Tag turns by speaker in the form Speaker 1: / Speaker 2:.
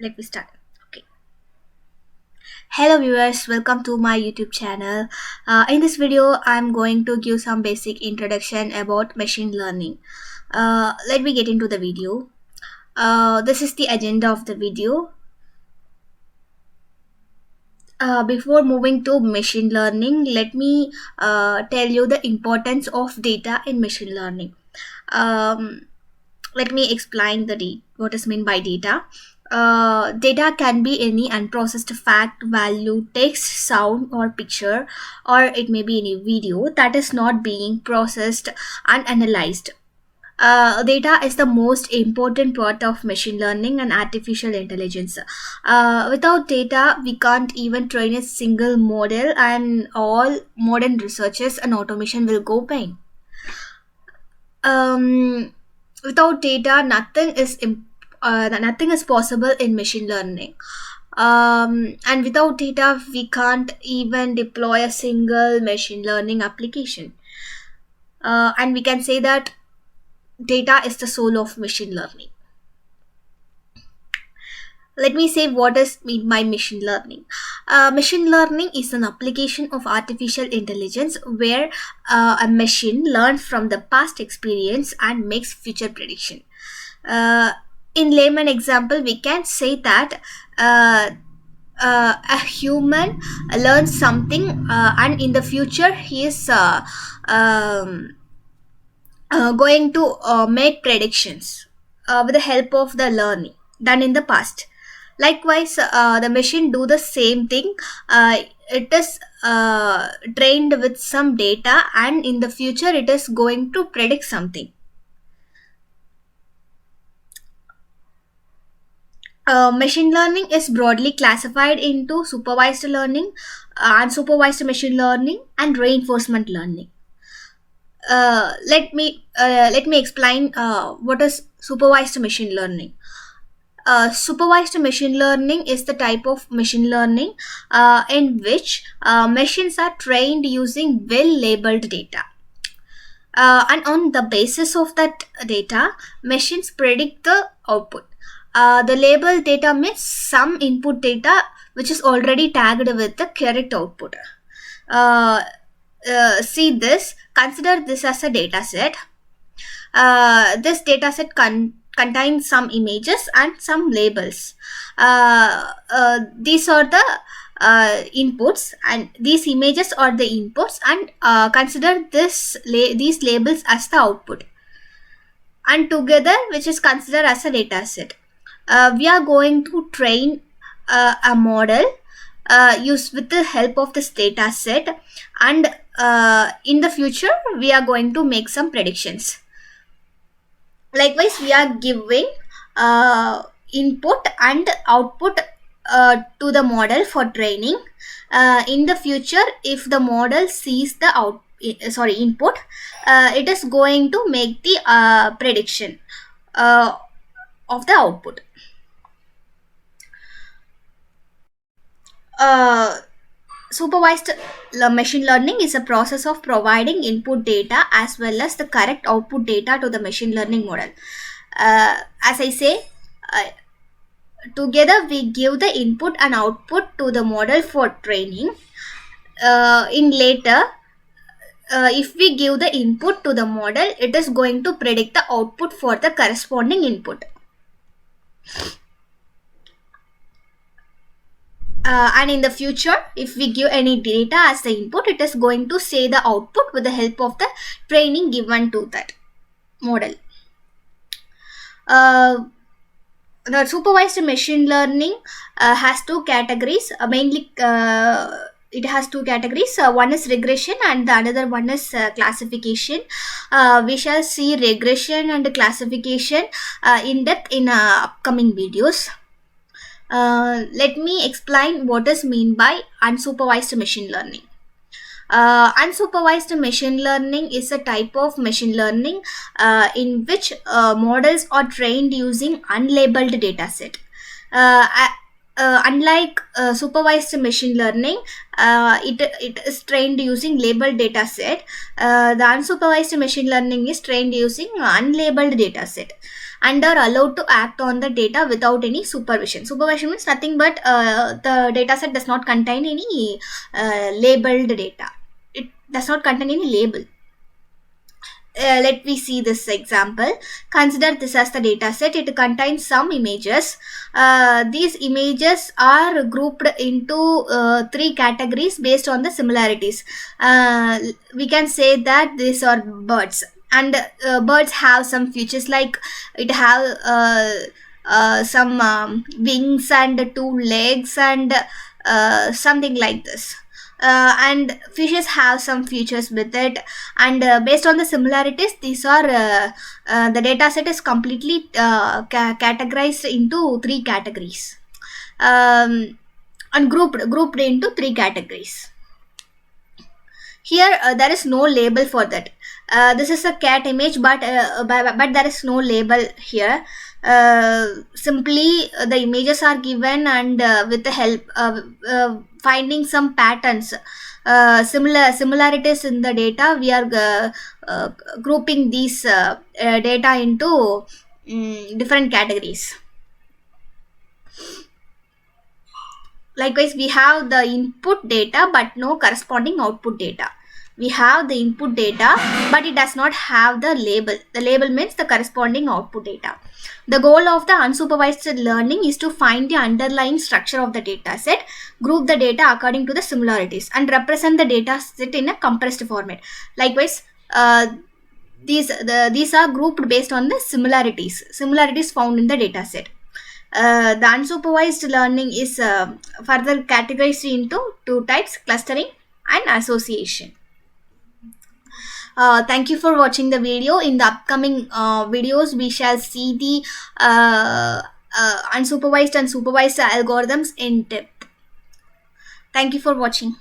Speaker 1: Let me start. Okay. Hello viewers, welcome to my YouTube channel. In this video, I'm going to give some basic introduction about machine learning. Let me get into the video. This is the agenda of the video. Before moving to machine learning, let me tell you the importance of data in machine learning. Um, Let me explain what is meant by data. Data can be any unprocessed fact, value, text, sound, or picture, or it may be any video that is not being processed and analyzed. Data is the most important part of machine learning and artificial intelligence. Without data, we can't even train a single model, and all modern researches and automation will go pain. um, Without data, nothing is possible in machine learning. And without data, we can't even deploy a single machine learning application. And we can say that data is the soul of machine learning. Let me say what is mean by machine learning. Machine learning is an application of artificial intelligence where a machine learns from the past experience and makes future prediction. In layman example, we can say that a human learns something, and in the future he is going to make predictions with the help of the learning done in the past. Likewise, the machine do the same thing. It is trained with some data, and in the future it is going to predict something. Machine learning is broadly classified into supervised learning, unsupervised machine learning, and reinforcement learning. Let me explain what is supervised machine learning. Supervised machine learning is the type of machine learning in which machines are trained using well labeled data. And on the basis of that data, machines predict the output. The label data means some input data which is already tagged with the correct output. See this, consider this as a data set. This data set contains some images and some labels. These are the inputs, and these images are the inputs, and consider these labels as the output, and together which is considered as a data set. We are going to train a model use with the help of this data set, and in the future we are going to make some predictions. Likewise, we are giving input and output to the model for training. In the future, if the model sees the input, it is going to make the prediction of the output. Supervised machine learning is a process of providing input data as well as the correct output data to the machine learning model. As I say, together we give the input and output to the model for training. In later, if we give the input to the model, it is going to predict the output for the corresponding input. And in the future, if we give any data as the input, it is going to say the output with the help of the training given to that model. The supervised machine learning has two categories. Mainly, it has two categories. One is regression, and the another one is classification. We shall see regression and classification in depth in upcoming videos. Let me explain what is mean by unsupervised machine learning. Unsupervised machine learning is a type of machine learning in which models are trained using unlabeled data set. Unlike supervised machine learning, it is trained using labeled data set. The unsupervised machine learning is trained using unlabeled data set. and are allowed to act on the data without any supervision. Supervision means nothing but the data set does not contain any labeled data. It does not contain any label. Let me see this example. Consider this as the data set. It contains some images. These images are grouped into three categories based on the similarities. We can say that these are birds, and birds have some features, like it have some wings and two legs and something like this. And fishes have some features with it, and based on the similarities, these are the data set is completely categorized into three categories, and grouped into three categories. Here there is no label for that. This is a cat image, but there is no label here. Simply the images are given, and with the help finding some patterns, similarities in the data, we are grouping these data into different categories. Likewise, we have the input data but no corresponding output data. We have the input data, but it does not have the label. The label means the corresponding output data. The goal of the unsupervised learning is to find the underlying structure of the data set, group the data according to the similarities, and represent the data set in a compressed format. Likewise, these are grouped based on the similarities found in the data set. The unsupervised learning is further categorized into two types: clustering and association. Thank you for watching the video. In the upcoming videos, we shall see the unsupervised and supervised algorithms in depth. Thank you for watching.